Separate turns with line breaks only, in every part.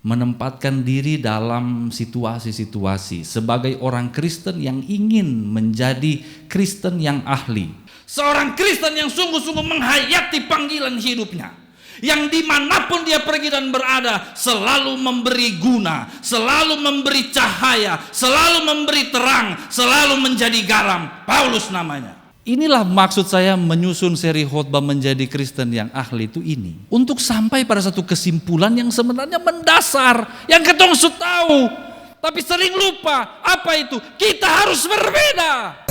menempatkan diri dalam situasi-situasi sebagai orang Kristen yang ingin menjadi Kristen yang ahli. Seorang Kristen yang sungguh-sungguh menghayati panggilan hidupnya, yang dimanapun dia pergi dan berada selalu memberi guna, selalu memberi cahaya, selalu memberi terang, selalu menjadi garam. Paulus namanya. Inilah maksud saya menyusun seri khotbah menjadi Kristen yang ahli itu ini. Untuk sampai pada satu kesimpulan yang sebenarnya mendasar, yang ketong tahu, tapi sering lupa. Apa itu? Kita harus berbeda.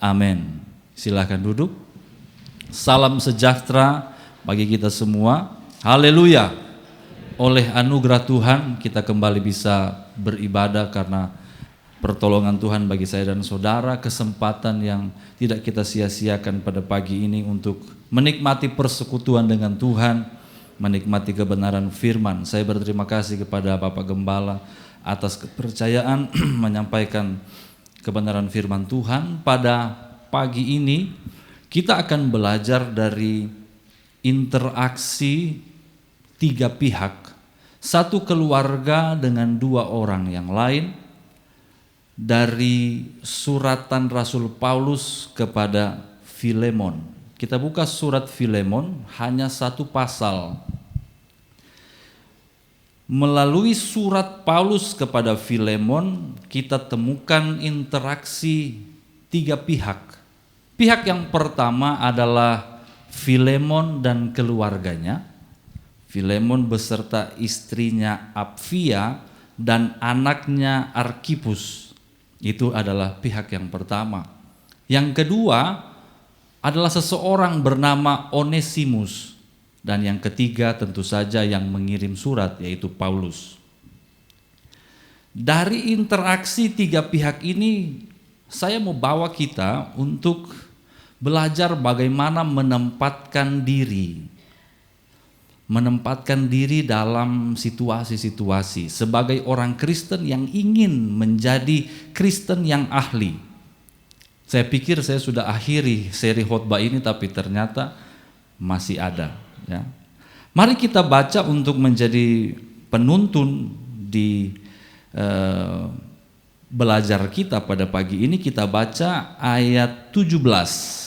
Amin. Silahkan duduk. Salam sejahtera bagi kita semua. Haleluya. Oleh anugerah Tuhan kita kembali bisa beribadah karena pertolongan Tuhan bagi saya dan saudara. Kesempatan yang tidak kita sia-siakan pada pagi ini untuk menikmati persekutuan dengan Tuhan, menikmati kebenaran firman. Saya berterima kasih kepada Bapak Gembala atas kepercayaan menyampaikan kebenaran firman Tuhan. Pada pagi ini kita akan belajar dari interaksi tiga pihak, satu keluarga dengan dua orang yang lain, dari suratan Rasul Paulus kepada Filemon. Kita buka surat Filemon, hanya satu pasal. Melalui surat Paulus kepada Filemon, kita temukan interaksi tiga pihak. Pihak yang pertama adalah Filemon dan keluarganya. Filemon beserta istrinya Apfia dan anaknya Arkhipus. Itu adalah pihak yang pertama. Yang kedua adalah seseorang bernama Onesimus. Dan yang ketiga tentu saja yang mengirim surat, yaitu Paulus. Dari interaksi tiga pihak ini, saya mau bawa kita untuk belajar bagaimana menempatkan diri. Menempatkan diri dalam situasi-situasi sebagai orang Kristen yang ingin menjadi Kristen yang ahli. Saya pikir saya sudah akhiri seri khotbah ini, tapi ternyata masih ada. Ya. Mari kita baca untuk menjadi penuntun di belajar kita pada pagi ini. Kita baca ayat 17.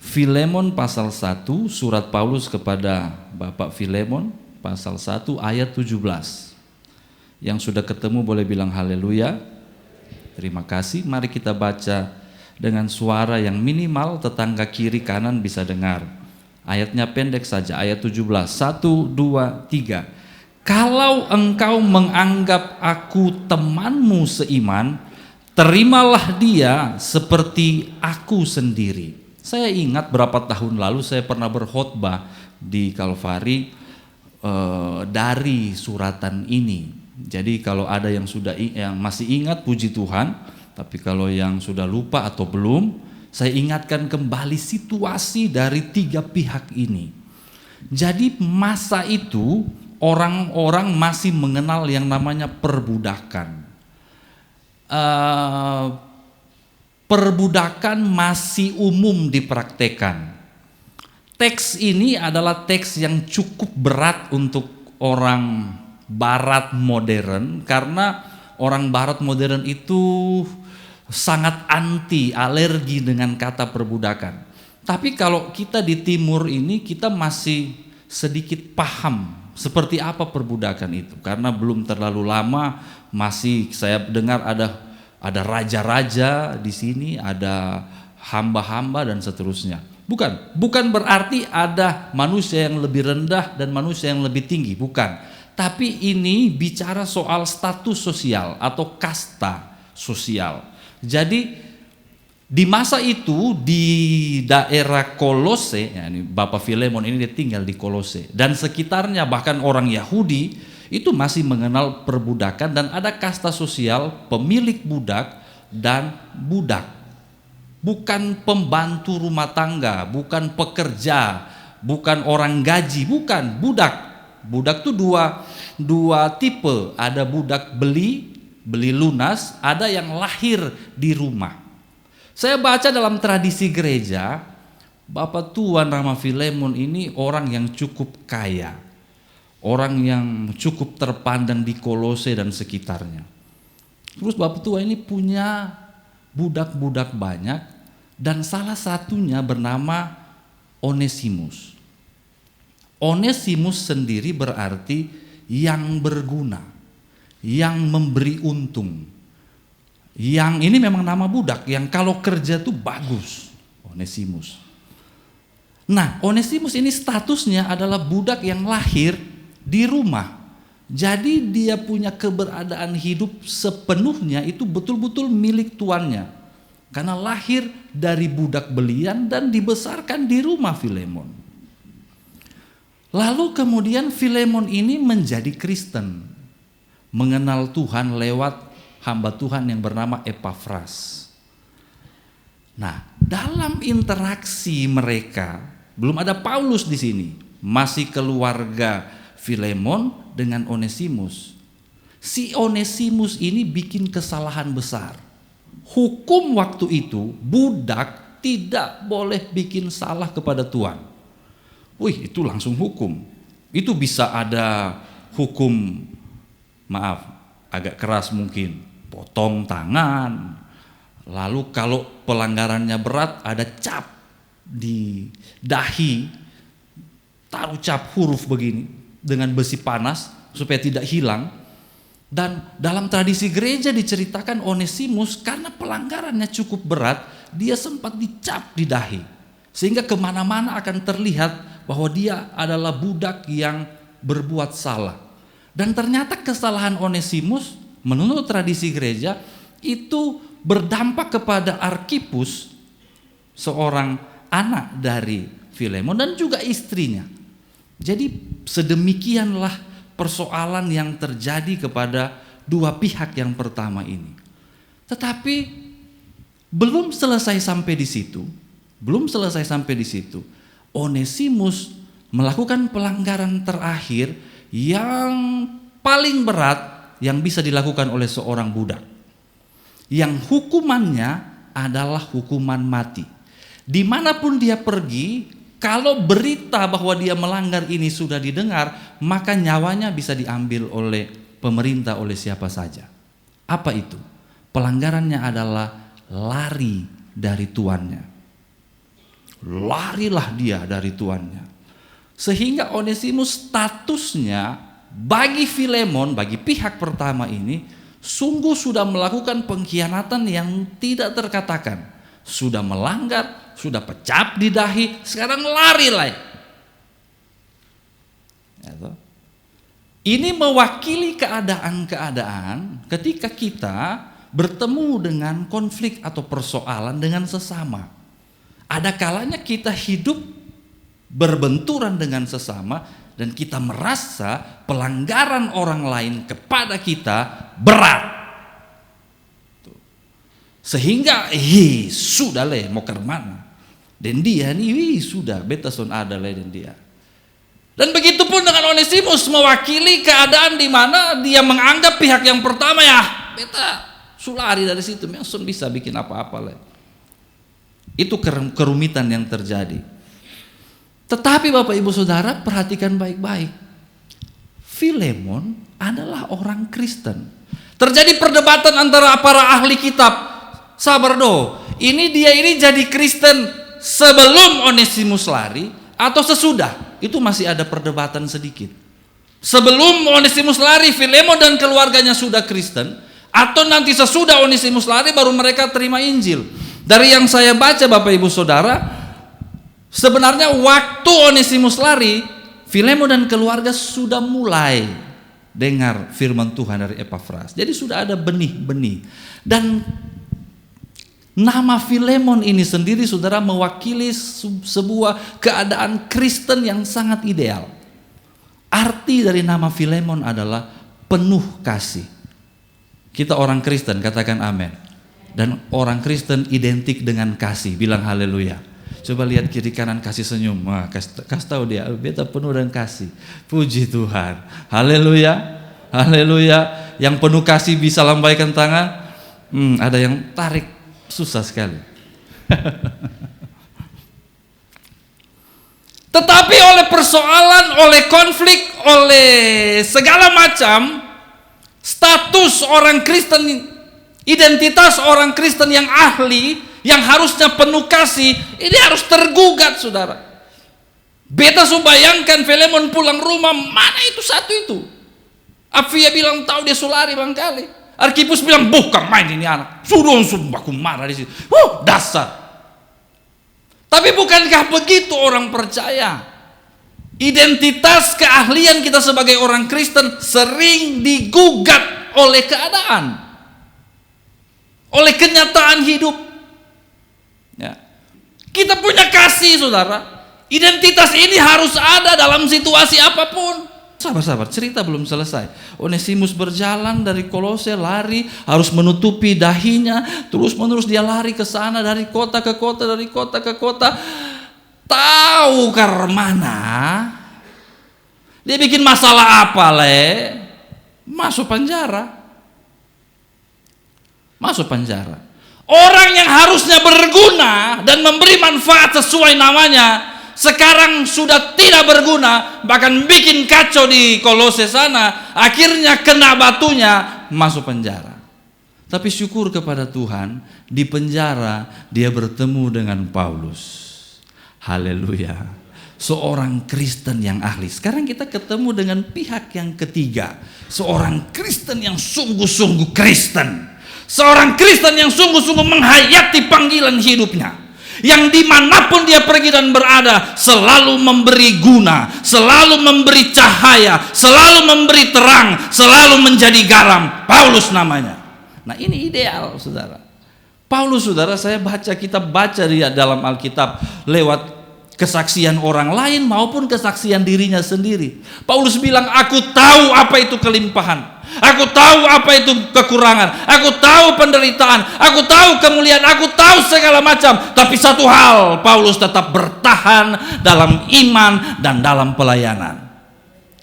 Filemon pasal 1, surat Paulus kepada Bapak Filemon pasal 1 ayat 17. Yang sudah ketemu boleh bilang haleluya. Terima kasih. Mari kita baca dengan suara yang minimal tetangga kiri kanan bisa dengar. Ayatnya pendek saja, ayat 17. 1, 2, 3. Kalau engkau menganggap aku temanmu seiman, terimalah dia seperti aku sendiri. Saya ingat berapa tahun lalu saya pernah berkhotbah di Kalvari dari suratan ini. Jadi kalau ada yang masih ingat, puji Tuhan. Tapi kalau yang sudah lupa atau belum, saya ingatkan kembali situasi dari tiga pihak ini. Jadi masa itu orang-orang masih mengenal yang namanya perbudakan. Perbudakan masih umum dipraktekan. Teks ini adalah teks yang cukup berat untuk orang Barat modern, karena orang Barat modern itu sangat anti, alergi dengan kata perbudakan. Tapi kalau kita di timur ini, kita masih sedikit paham seperti apa perbudakan itu. Karena belum terlalu lama, masih saya dengar ada raja-raja di sini, ada hamba-hamba dan seterusnya. Bukan berarti ada manusia yang lebih rendah dan manusia yang lebih tinggi, bukan. Tapi ini bicara soal status sosial atau kasta sosial. Jadi di masa itu di daerah Kolose, ya ini Bapak Filemon ini dia tinggal di Kolose dan sekitarnya, bahkan orang Yahudi itu masih mengenal perbudakan dan ada kasta sosial pemilik budak dan budak. Bukan pembantu rumah tangga, bukan pekerja, bukan orang gaji, bukan, budak. Budak itu dua tipe, ada budak beli lunas, ada yang lahir di rumah. Saya baca dalam tradisi gereja, Bapak Tuan Rama Filemon ini orang yang cukup kaya, orang yang cukup terpandang di Kolose dan sekitarnya. Terus Bapak Tua ini punya budak-budak banyak dan salah satunya bernama Onesimus. Onesimus sendiri berarti yang berguna, yang memberi untung. Yang ini memang nama budak yang kalau kerja tuh bagus, Onesimus. Nah, Onesimus ini statusnya adalah budak yang lahir di rumah. Jadi dia punya keberadaan hidup sepenuhnya itu betul-betul milik tuannya. Karena lahir dari budak belian dan dibesarkan di rumah Filemon. Lalu kemudian Filemon ini menjadi Kristen. Mengenal Tuhan lewat hamba Tuhan yang bernama Epafras. Nah, dalam interaksi mereka, belum ada Paulus di sini. Masih keluarga Filemon dengan Onesimus. Si Onesimus ini bikin kesalahan besar. Hukum waktu itu budak tidak boleh bikin salah kepada tuan. Wih, itu langsung hukum. Itu bisa ada hukum, maaf, agak keras mungkin, potong tangan. Lalu kalau pelanggarannya berat ada cap di dahi, taruh cap huruf begini dengan besi panas supaya tidak hilang. Dan dalam tradisi gereja diceritakan Onesimus karena pelanggarannya cukup berat, dia sempat dicap di dahi. Sehingga kemana-mana akan terlihat bahwa dia adalah budak yang berbuat salah. Dan ternyata kesalahan Onesimus menurut tradisi gereja itu berdampak kepada Arkipus, seorang anak dari Filemon dan juga istrinya. Jadi sedemikianlah persoalan yang terjadi kepada dua pihak yang pertama ini. Tetapi belum selesai sampai di situ. Onesimus melakukan pelanggaran terakhir yang paling berat yang bisa dilakukan oleh seorang budak. Yang hukumannya adalah hukuman mati. Dimanapun dia pergi, kalau berita bahwa dia melanggar ini sudah didengar, maka nyawanya bisa diambil oleh pemerintah, oleh siapa saja. Apa itu? Pelanggarannya adalah lari dari tuannya. Larilah dia dari tuannya. Sehingga Onesimus statusnya bagi Filemon, bagi pihak pertama ini, sungguh sudah melakukan pengkhianatan yang tidak terkatakan. Sudah melanggar, sudah pecap di dahi, sekarang lari lagi. Ini mewakili keadaan-keadaan ketika kita bertemu dengan konflik atau persoalan dengan sesama. Ada kalanya kita hidup berbenturan dengan sesama dan kita merasa pelanggaran orang lain kepada kita berat. Sehingga sudah leh mau ke mana? Dan dia nih sudah beta son ada leh dan dia. Dan begitu pun dengan Onesimus mewakili keadaan di mana dia menganggap pihak yang pertama ya beta sulari dari situ, son bisa bikin apa-apa leh. Itu kerumitan yang terjadi. Tetapi Bapak Ibu Saudara perhatikan baik-baik. Filemon adalah orang Kristen. Terjadi perdebatan antara para ahli kitab. Sabar do, ini dia ini jadi Kristen sebelum Onesimus lari atau sesudah? Itu masih ada perdebatan sedikit. Sebelum Onesimus lari, Filemon dan keluarganya sudah Kristen, atau nanti sesudah Onesimus lari baru mereka terima Injil. Dari yang saya baca Bapak Ibu Saudara, Sebenarnya waktu Onesimus lari, Filemon dan keluarga sudah mulai dengar firman Tuhan dari Epafras. Jadi sudah ada benih-benih. Dan nama Filemon ini sendiri, saudara, mewakili sebuah keadaan Kristen yang sangat ideal. Arti dari nama Filemon adalah penuh kasih. Kita orang Kristen, katakan amin. Dan orang Kristen identik dengan kasih, bilang haleluya. Coba lihat kiri kanan, kasih senyum. Wah, kasih tahu dia, beta penuh dengan kasih. Puji Tuhan. Haleluya. Haleluya. Yang penuh kasih bisa lambaikan tangan. Ada yang tarik, susah sekali. Tetapi oleh persoalan, oleh konflik, oleh segala macam, status orang Kristen, identitas orang Kristen yang ahli, yang harusnya penuh kasih, ini harus tergugat, saudara. Beta bayangkan Filemon pulang rumah, mana itu satu itu? Apfia bilang tahu dia sulari bangkali. Arkipus bilang bukan main ini anak. Suruh aku marah di situ. Dasar. Tapi bukankah begitu orang percaya? Identitas keahlian kita sebagai orang Kristen sering digugat oleh keadaan, oleh kenyataan hidup. Ya. Kita punya kasih, saudara. Identitas ini harus ada dalam situasi apapun. Sabar, cerita belum selesai. Onesimus berjalan dari Kolose, lari, harus menutupi dahinya, terus menerus dia lari ke sana, dari kota ke kota, dari kota ke kota. Tahu ke mana? Dia bikin masalah apa, Masuk penjara. Masuk penjara. Orang yang harusnya berguna dan memberi manfaat sesuai namanya, sekarang sudah tidak berguna, bahkan bikin kacau di Kolose sana, akhirnya kena batunya, masuk penjara. Tapi syukur kepada Tuhan, di penjara dia bertemu dengan Paulus. Haleluya. Seorang Kristen yang ahli. Sekarang kita ketemu dengan pihak yang ketiga, seorang Kristen yang sungguh-sungguh Kristen. Seorang Kristen yang sungguh-sungguh menghayati panggilan hidupnya, yang dimanapun dia pergi dan berada selalu memberi guna, selalu memberi cahaya, selalu memberi terang, selalu menjadi garam. Paulus namanya. Nah, ini ideal, saudara. Paulus, saudara, saya kita baca di dalam Alkitab lewat kesaksian orang lain maupun kesaksian dirinya sendiri. Paulus bilang, aku tahu apa itu kelimpahan, aku tahu apa itu kekurangan, aku tahu penderitaan, aku tahu kemuliaan, aku tahu segala macam. Tapi satu hal, Paulus tetap bertahan dalam iman dan dalam pelayanan.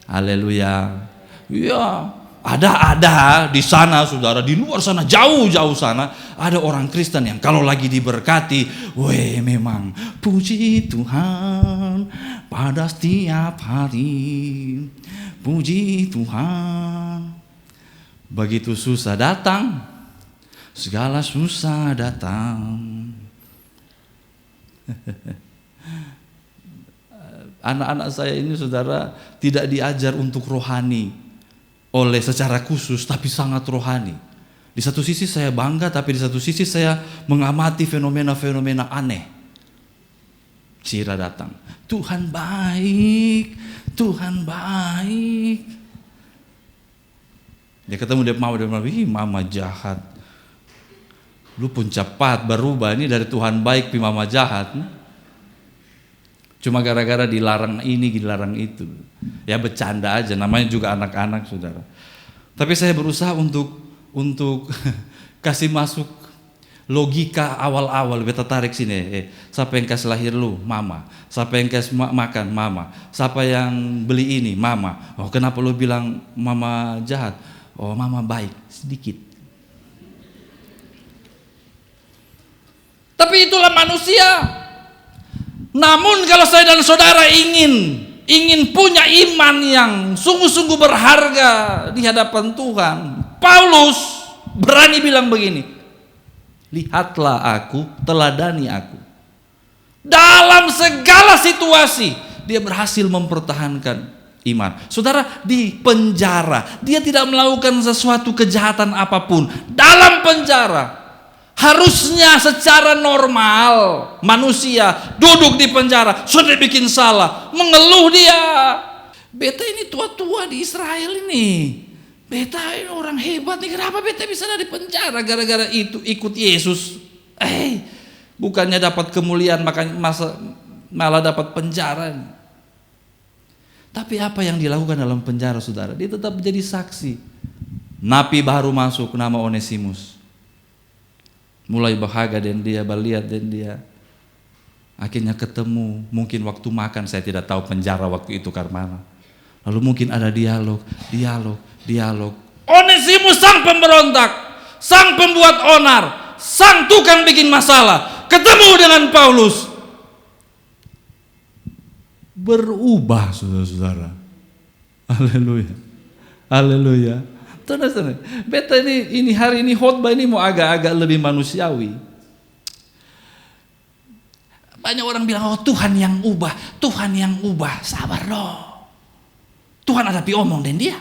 Haleluya. Ya, ada di sana, saudara, di luar sana, jauh-jauh sana, ada orang Kristen yang kalau lagi diberkati, memang puji Tuhan pada setiap hari, puji Tuhan. Begitu susah datang, segala susah datang. Anak-anak saya ini, saudara, tidak diajar untuk rohani oleh secara khusus, tapi sangat rohani. Di satu sisi saya bangga, tapi di satu sisi saya mengamati fenomena-fenomena aneh. Sira datang, Tuhan baik, Tuhan baik. Dia ketemu dia bilang, mama jahat. Lu pun cepat berubah, ini dari Tuhan baik pi mama jahat. Cuma gara-gara dilarang ini, dilarang itu. Ya bercanda aja, namanya juga anak-anak, saudara. Tapi saya berusaha untuk kasih masuk logika awal-awal. Beta tarik sini. Siapa yang kasih lahir lu? Mama. Siapa yang kasih makan? Mama. Siapa yang beli ini? Mama. Oh, kenapa lu bilang mama jahat? Oh, mama baik sedikit. Tapi itulah manusia. Namun kalau saya dan saudara ingin punya iman yang sungguh-sungguh berharga di hadapan Tuhan, Paulus berani bilang begini, lihatlah aku, teladani aku. Dalam segala situasi dia berhasil mempertahankan iman. Saudara, di penjara dia tidak melakukan sesuatu kejahatan apapun. Dalam penjara Harusnya secara normal manusia duduk di penjara, sudah bikin salah, mengeluh dia. Beta ini tua-tua di Israel ini. Beta ini orang hebat nih, kenapa beta bisa ada di penjara gara-gara itu ikut Yesus? Bukannya dapat kemuliaan malah dapat penjara. Tapi apa yang dilakukan dalam penjara, saudara? Dia tetap menjadi saksi. Napi baru masuk, nama Onesimus. Mulai bahagia dan dia baliat dan dia akhirnya ketemu. Mungkin waktu makan, saya tidak tahu penjara waktu itu karena. Lalu mungkin ada dialog. Onesimus sang pemberontak, sang pembuat onar, sang tukang bikin masalah, ketemu dengan Paulus. Berubah, saudara-saudara. Haleluya. Haleluya. Tenang. Beta ini hari ini khotbah ini mau agak-agak lebih manusiawi. Banyak orang bilang, oh Tuhan yang ubah. Sabar loh. Tuhan ada omong dan dia.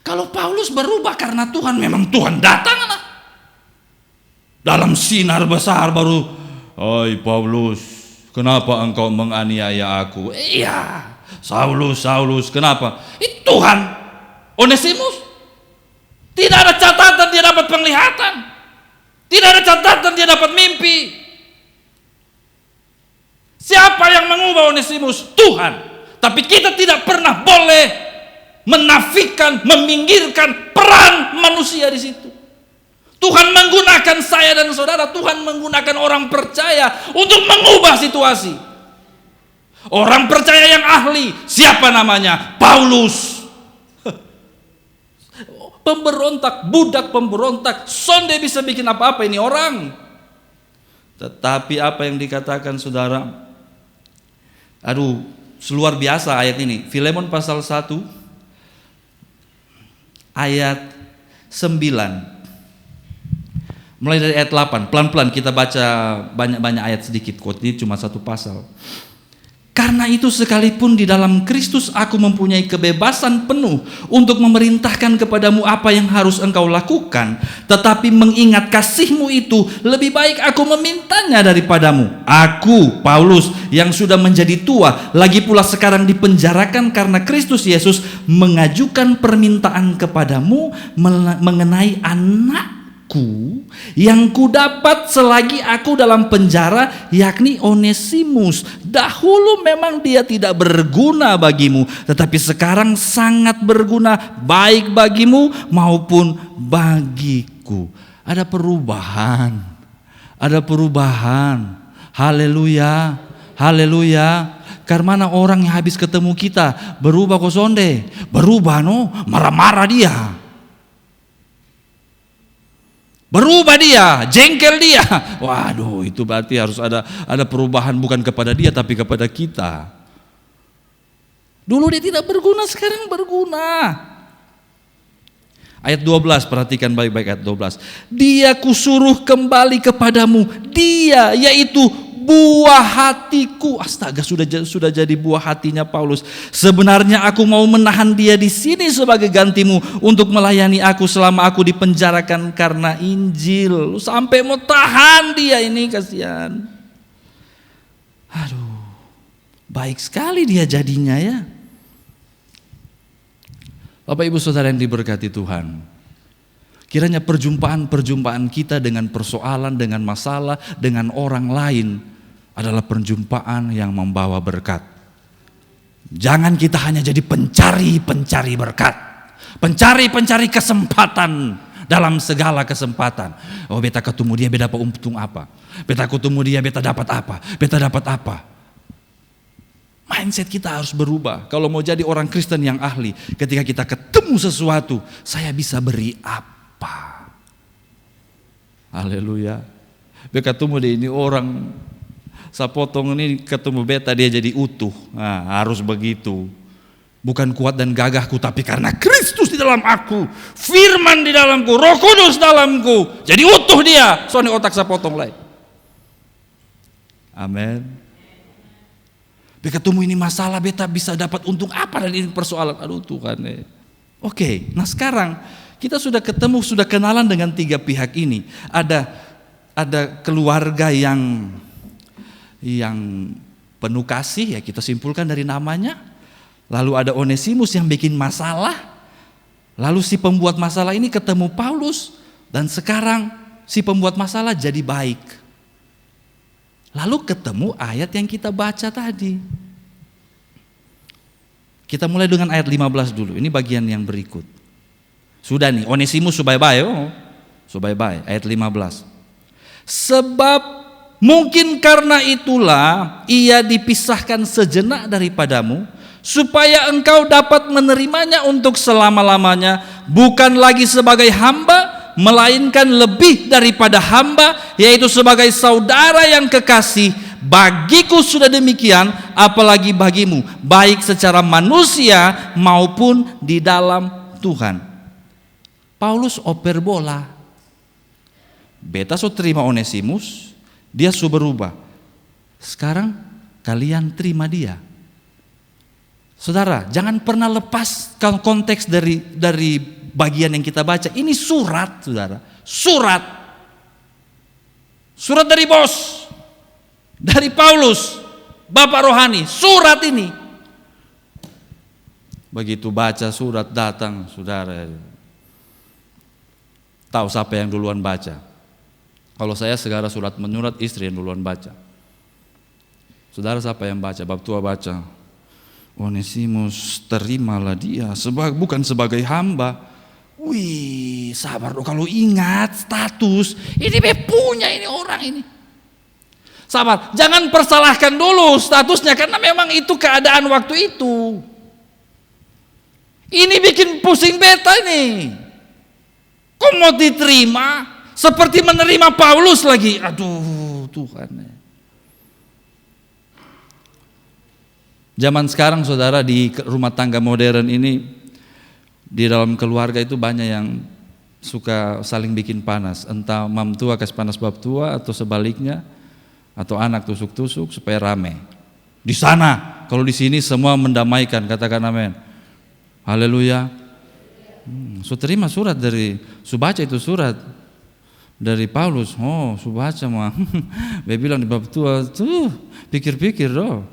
Kalau Paulus berubah karena Tuhan, memang Tuhan datang lah. Dalam sinar besar baru, "Hai Paulus, kenapa engkau menganiaya aku?" Iya, Saulus, kenapa? Itu Tuhan. Onesimus tidak ada catatan dia dapat penglihatan, tidak ada catatan dia dapat mimpi. Siapa yang mengubah Onesimus? Tuhan. Tapi kita tidak pernah boleh menafikan, meminggirkan peran manusia di situ. Tuhan menggunakan saya dan saudara, Tuhan menggunakan orang percaya untuk mengubah situasi. Orang percaya yang ahli, siapa namanya? Paulus. Pemberontak, budak pemberontak, sonde bisa bikin apa-apa ini orang. Tetapi apa yang dikatakan saudara, luar biasa ayat ini. Filemon pasal 1 ayat 9. Mulai dari ayat 8, pelan-pelan kita baca banyak-banyak ayat sedikit, ini cuma satu pasal. Karena itu sekalipun di dalam Kristus aku mempunyai kebebasan penuh untuk memerintahkan kepadamu apa yang harus engkau lakukan, tetapi mengingat kasihmu itu lebih baik aku memintanya daripadamu. Aku, Paulus, yang sudah menjadi tua, lagi pula sekarang dipenjarakan karena Kristus Yesus, mengajukan permintaan kepadamu mengenai anakku yang kudapat selagi aku dalam penjara, yakni Onesimus. Dahulu memang dia tidak berguna bagimu, tetapi sekarang sangat berguna, baik bagimu maupun bagiku. Ada perubahan. Haleluya. Karena orang yang habis ketemu kita berubah kok sonde, berubah marah-marah dia. Berubah dia, jengkel dia. Waduh, itu berarti harus ada perubahan bukan kepada dia tapi kepada kita. Dulu dia tidak berguna, sekarang berguna. Ayat 12, perhatikan baik-baik ayat 12. Dia kusuruh kembali kepadamu, dia yaitu buah hatiku. Astaga, sudah jadi buah hatinya Paulus. Sebenarnya aku mau menahan dia di sini sebagai gantimu untuk melayani aku selama aku dipenjarakan karena Injil. Sampai mau tahan dia ini, kasihan. Baik sekali dia jadinya ya. Bapak Ibu Saudara yang diberkati Tuhan, kiranya perjumpaan kita dengan persoalan, dengan masalah, dengan orang lain adalah perjumpaan yang membawa berkat. Jangan kita hanya jadi pencari berkat, pencari kesempatan dalam segala kesempatan. Oh, beta ketemu dia, beta dapat untung apa? Beta ketemu dia, beta dapat apa? Beta dapat apa? Mindset kita harus berubah. Kalau mau jadi orang Kristen yang ahli, ketika kita ketemu sesuatu, saya bisa beri apa? Haleluya. Beta ketemu dia ini orang, saya potong ini ketemu beta dia jadi utuh. Nah, harus begitu. Bukan kuat dan gagahku, tapi karena Kristus di dalam aku, firman di dalamku, Roh Kudus dalamku. Jadi utuh dia. Soalnya otak saya potong lain. Amin. Beta ketemu ini masalah, beta bisa dapat untung apa dari ini persoalan. Aduh Tuhan. Oke, nah sekarang kita sudah ketemu, sudah kenalan dengan tiga pihak ini. Ada keluarga yang penuh kasih, ya kita simpulkan dari namanya. Lalu ada Onesimus yang bikin masalah. Lalu si pembuat masalah ini ketemu Paulus, dan sekarang si pembuat masalah jadi baik. Lalu ketemu ayat yang kita baca tadi. Kita mulai dengan ayat 15 dulu. Ini bagian yang berikut. Sudah nih, Onesimus subai-bai. Subai-bai, ayat 15. Sebab mungkin karena itulah ia dipisahkan sejenak daripadamu, supaya engkau dapat menerimanya untuk selama-lamanya, bukan lagi sebagai hamba, melainkan lebih daripada hamba, yaitu sebagai saudara yang kekasih. Bagiku sudah demikian, apalagi bagimu, baik secara manusia maupun di dalam Tuhan. Paulus oper bola. Beta so terima Onesimus, dia so berubah. Sekarang kalian terima dia. Saudara, jangan pernah lepas konteks dari bagian yang kita baca. Ini surat, saudara. Surat dari bos, dari Paulus, Bapak rohani. Surat ini. Begitu baca surat datang, saudara. Tahu siapa yang duluan baca? Kalau saya segala surat menyurat, istri yang duluan baca. Saudara, siapa yang baca? Bab tua baca. Onesimus, terimalah dia bukan sebagai hamba. Wih, sabar dong, kalau ingat status ini punya ini orang ini. Sabar, jangan persalahkan dulu statusnya, karena memang itu keadaan waktu itu. Ini bikin pusing beta ini. Kok mau diterima seperti menerima Paulus lagi? Aduh, Tuhan. Zaman sekarang, saudara, di rumah tangga modern ini, di dalam keluarga itu banyak yang suka saling bikin panas. Entah mam tua kasih panas bab tua, atau sebaliknya, atau anak tusuk-tusuk supaya rame. Di sana, kalau di sini semua mendamaikan, katakan amin. Haleluya. So terima surat dari, baca itu surat dari Paulus. Oh, baca mah. Dia bilang di bab tua tuh, pikir-pikir doh.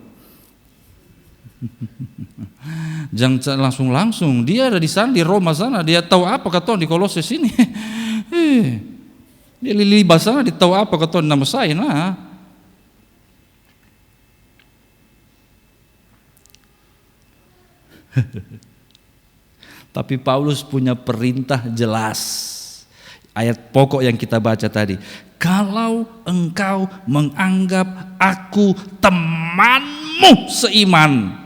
Jangan langsung dia ada di sana, di Roma sana, dia tahu apa kata di Kolose sini. Dia lili sana, dia tahu apa kata nama saya nah. Tapi Paulus punya perintah jelas. Ayat pokok yang kita baca tadi. Kalau engkau menganggap aku temanmu seiman,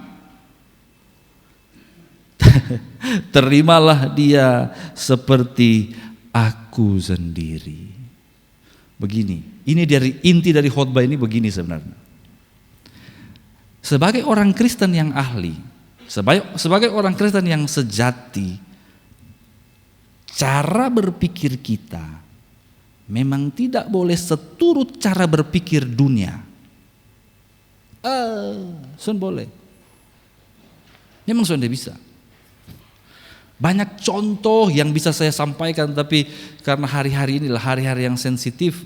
terimalah dia seperti aku sendiri. Begini, ini dari inti dari khotbah ini begini sebenarnya. Sebagai orang Kristen yang ahli, sebagai orang Kristen yang sejati, cara berpikir kita memang tidak boleh seturut cara berpikir dunia. Sun boleh. Memang sudah bisa. Banyak contoh yang bisa saya sampaikan, tapi karena hari-hari inilah hari-hari yang sensitif,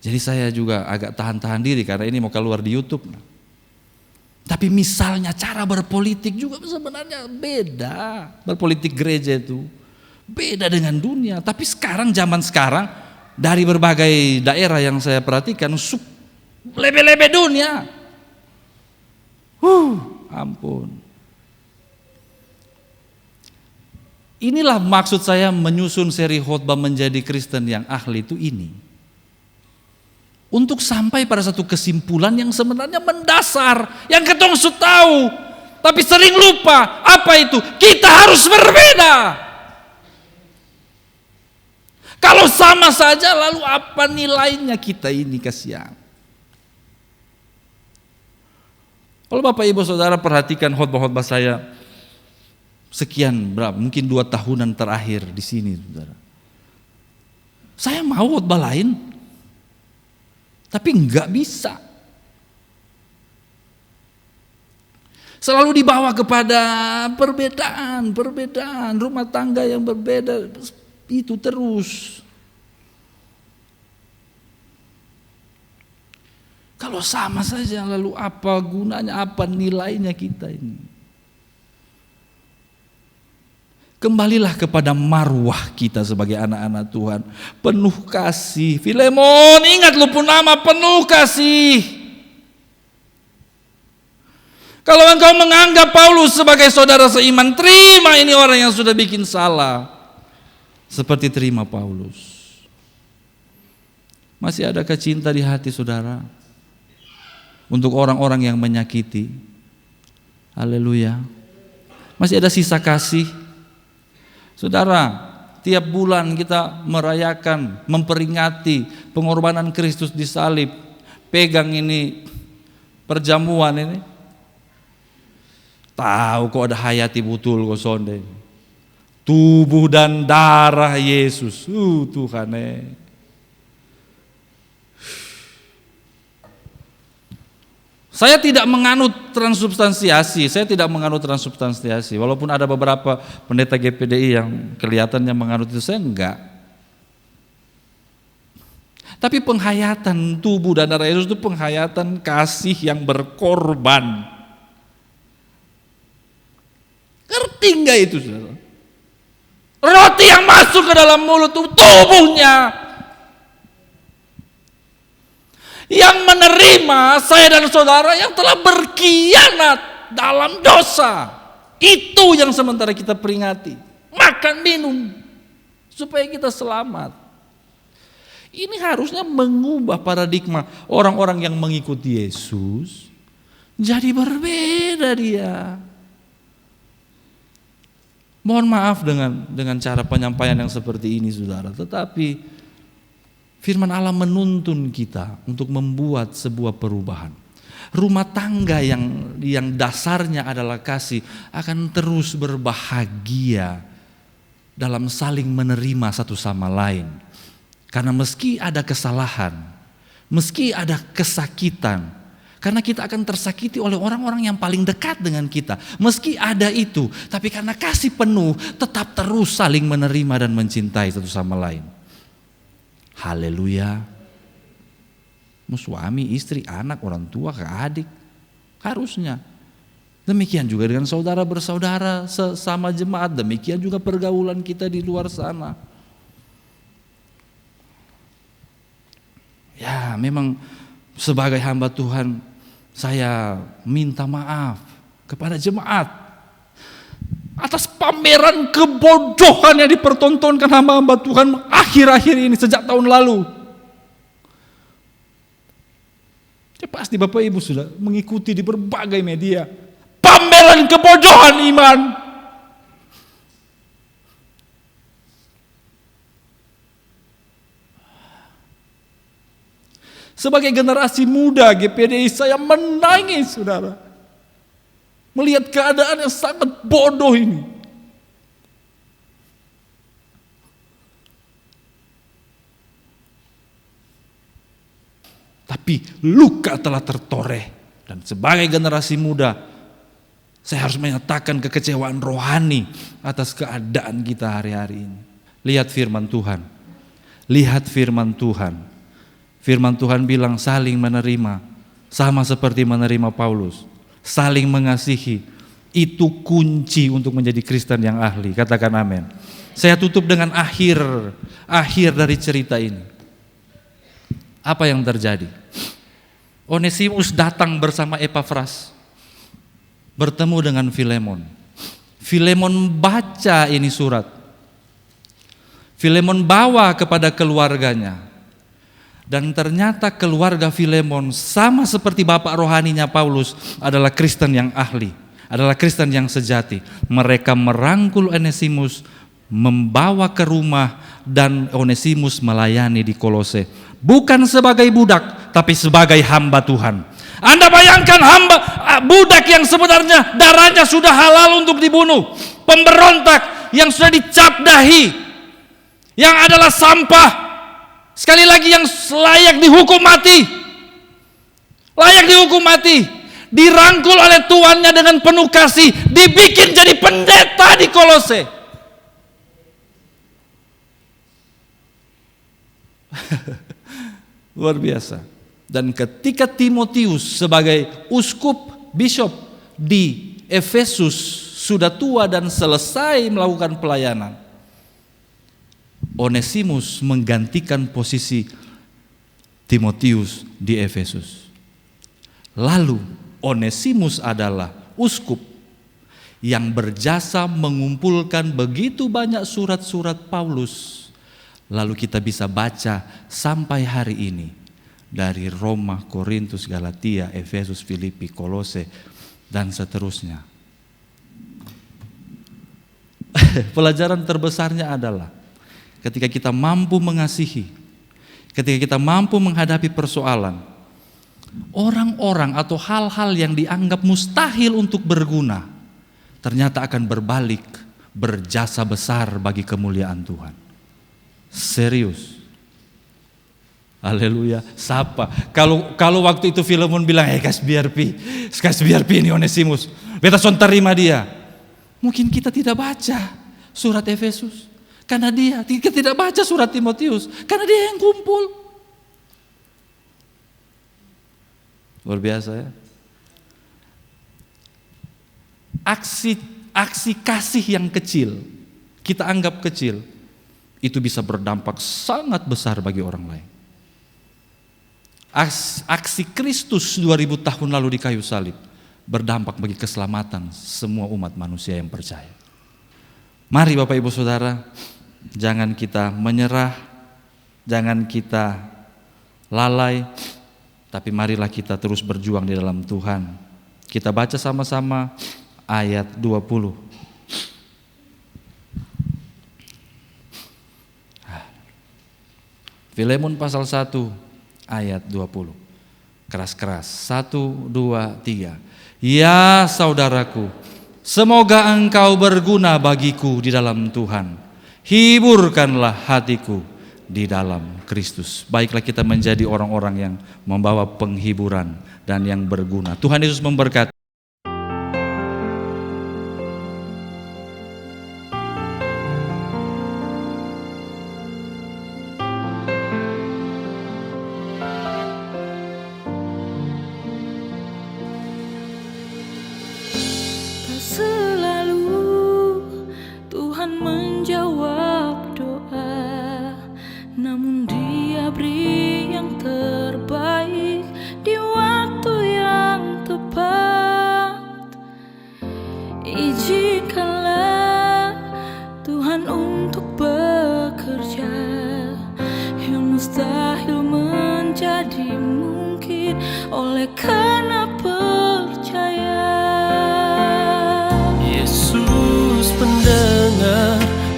jadi saya juga agak tahan-tahan diri karena ini mau keluar di YouTube. Tapi misalnya cara berpolitik juga sebenarnya beda. Berpolitik gereja itu beda dengan dunia. Tapi zaman sekarang dari berbagai daerah yang saya perhatikan, lebe-lebe dunia. Ampun. Inilah maksud saya menyusun seri khotbah menjadi Kristen yang ahli itu ini. Untuk sampai pada satu kesimpulan yang sebenarnya mendasar, yang ketong tahu, tapi sering lupa. Apa itu? Kita harus berbeda. Kalau sama saja, lalu apa nilainya kita ini, kasihan. Kalau Bapak Ibu Saudara perhatikan khotbah-khotbah saya, sekian berapa, mungkin 2 tahunan terakhir di sini, saudara. Saya mau khotbah lain, tapi enggak bisa. Selalu dibawa kepada perbedaan rumah tangga yang berbeda, itu terus. Kalau sama saja, lalu apa gunanya, apa nilainya kita ini? Kembalilah kepada marwah kita sebagai anak-anak Tuhan, penuh kasih. Filemon, ingat lu pun nama, penuh kasih. Kalau engkau menganggap Paulus sebagai saudara seiman, terima ini orang yang sudah bikin salah. Seperti terima Paulus. Masih adakah cinta di hati saudara untuk orang-orang yang menyakiti? Haleluya. Masih ada sisa kasih? Saudara, tiap bulan kita merayakan, memperingati pengorbanan Kristus di salib. Pegang ini perjamuan ini. Tahu kok ada hayati betul kok sonde. Tubuh dan darah Yesus. Tuhan. Saya tidak menganut transubstansiasi. Walaupun ada beberapa pendeta GPDI yang kelihatannya menganut itu, saya enggak. Tapi penghayatan tubuh dan darah Yesus itu penghayatan kasih yang berkorban. Ngerti enggak itu, saudara? Roti yang masuk ke dalam mulut itu tubuhnya. Yang menerima saya dan saudara yang telah berkhianat dalam dosa. Itu yang sementara kita peringati. Makan, minum, supaya kita selamat. Ini harusnya mengubah paradigma orang-orang yang mengikuti Yesus. Jadi berbeda dia. Mohon maaf dengan cara penyampaian yang seperti ini, saudara. Tetapi firman Allah menuntun kita untuk membuat sebuah perubahan. Rumah tangga yang dasarnya adalah kasih akan terus berbahagia dalam saling menerima satu sama lain. Karena meski ada kesalahan, meski ada kesakitan, karena kita akan tersakiti oleh orang-orang yang paling dekat dengan kita. Meski ada itu, tapi karena kasih penuh, tetap terus saling menerima dan mencintai satu sama lain. Haleluya. Suami, istri, anak, orang tua, ke adik. Harusnya. Demikian juga dengan saudara bersaudara sesama jemaat. Demikian juga pergaulan kita di luar sana. Ya, memang sebagai hamba Tuhan, saya minta maaf kepada jemaat atas pameran kebodohan yang dipertontonkan hamba-hamba Tuhan akhir-akhir ini sejak tahun lalu. Ya, pasti Bapak Ibu sudah mengikuti di berbagai media. Pameran kebodohan iman. Sebagai generasi muda GPDI, saya menangis, saudara. Melihat keadaan yang sangat bodoh ini. Tapi luka telah tertoreh. Dan sebagai generasi muda, saya harus menyatakan kekecewaan rohani atas keadaan kita hari-hari ini. Lihat firman Tuhan. Lihat firman Tuhan. Firman Tuhan bilang saling menerima, sama seperti menerima Paulus. Saling mengasihi, itu kunci untuk menjadi Kristen yang ahli. Katakan amin. Saya tutup dengan akhir dari cerita ini. Apa yang terjadi? Onesimus datang bersama Epafras, bertemu dengan Filemon. Filemon baca ini surat. Filemon bawa kepada keluarganya. Dan ternyata keluarga Filemon sama seperti bapak rohaninya Paulus adalah Kristen yang ahli, adalah Kristen yang sejati. Mereka merangkul Onesimus, membawa ke rumah, dan Onesimus melayani di Kolose. Bukan sebagai budak, tapi sebagai hamba Tuhan. Anda bayangkan budak yang sebenarnya darahnya sudah halal untuk dibunuh, pemberontak yang sudah dicap dahi, yang adalah sampah. Sekali lagi yang layak dihukum mati. dirangkul oleh tuannya dengan penuh kasih, dibikin jadi pendeta di Kolose. Luar biasa. Dan ketika Timotius sebagai uskup, bishop di Efesus sudah tua dan selesai melakukan pelayanan, Onesimus menggantikan posisi Timotius di Efesus. Lalu Onesimus adalah uskup yang berjasa mengumpulkan begitu banyak surat-surat Paulus. Lalu kita bisa baca sampai hari ini dari Roma, Korintus, Galatia, Efesus, Filipi, Kolose, dan seterusnya. Pelajaran terbesarnya adalah ketika kita mampu mengasihi, ketika kita mampu menghadapi persoalan, orang-orang atau hal-hal yang dianggap mustahil untuk berguna ternyata akan berbalik berjasa besar bagi kemuliaan Tuhan. Serius. Haleluya. Sapa? Kalau waktu itu Filemon bilang, kas biar pi ini Onesimus, beta son terima dia. Mungkin kita tidak baca surat Efesus karena dia, kita tidak baca surat Timotius karena dia yang kumpul. Luar biasa ya. Aksi kasih yang kecil, kita anggap kecil, itu bisa berdampak sangat besar bagi orang lain. Aksi Kristus 2000 tahun lalu di kayu salib berdampak bagi keselamatan semua umat manusia yang percaya. Mari Bapak Ibu Saudara, jangan kita menyerah, jangan kita lalai, tapi marilah kita terus berjuang di dalam Tuhan. Kita baca sama-sama ayat 20. Filemon pasal 1 ayat 20. Keras-keras. 1, 2, 3. Ya saudaraku, semoga engkau berguna bagiku di dalam Tuhan. Hiburkanlah hatiku di dalam Kristus. Baiklah kita menjadi orang-orang yang membawa penghiburan dan yang berguna. Tuhan Yesus memberkati.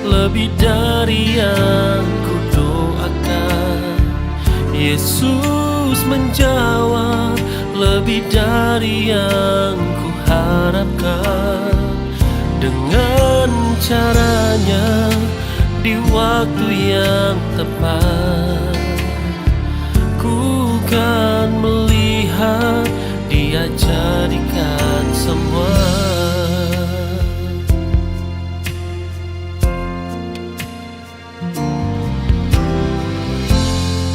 Lebih dari yang kudoakan, Yesus menjawab lebih dari yang kuharapkan. Dengan caranya di waktu yang tepat, ku kan melihat Dia jadikan semua.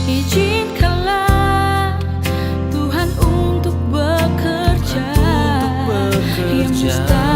Izinkanlah Tuhan untuk bekerja yang mustahil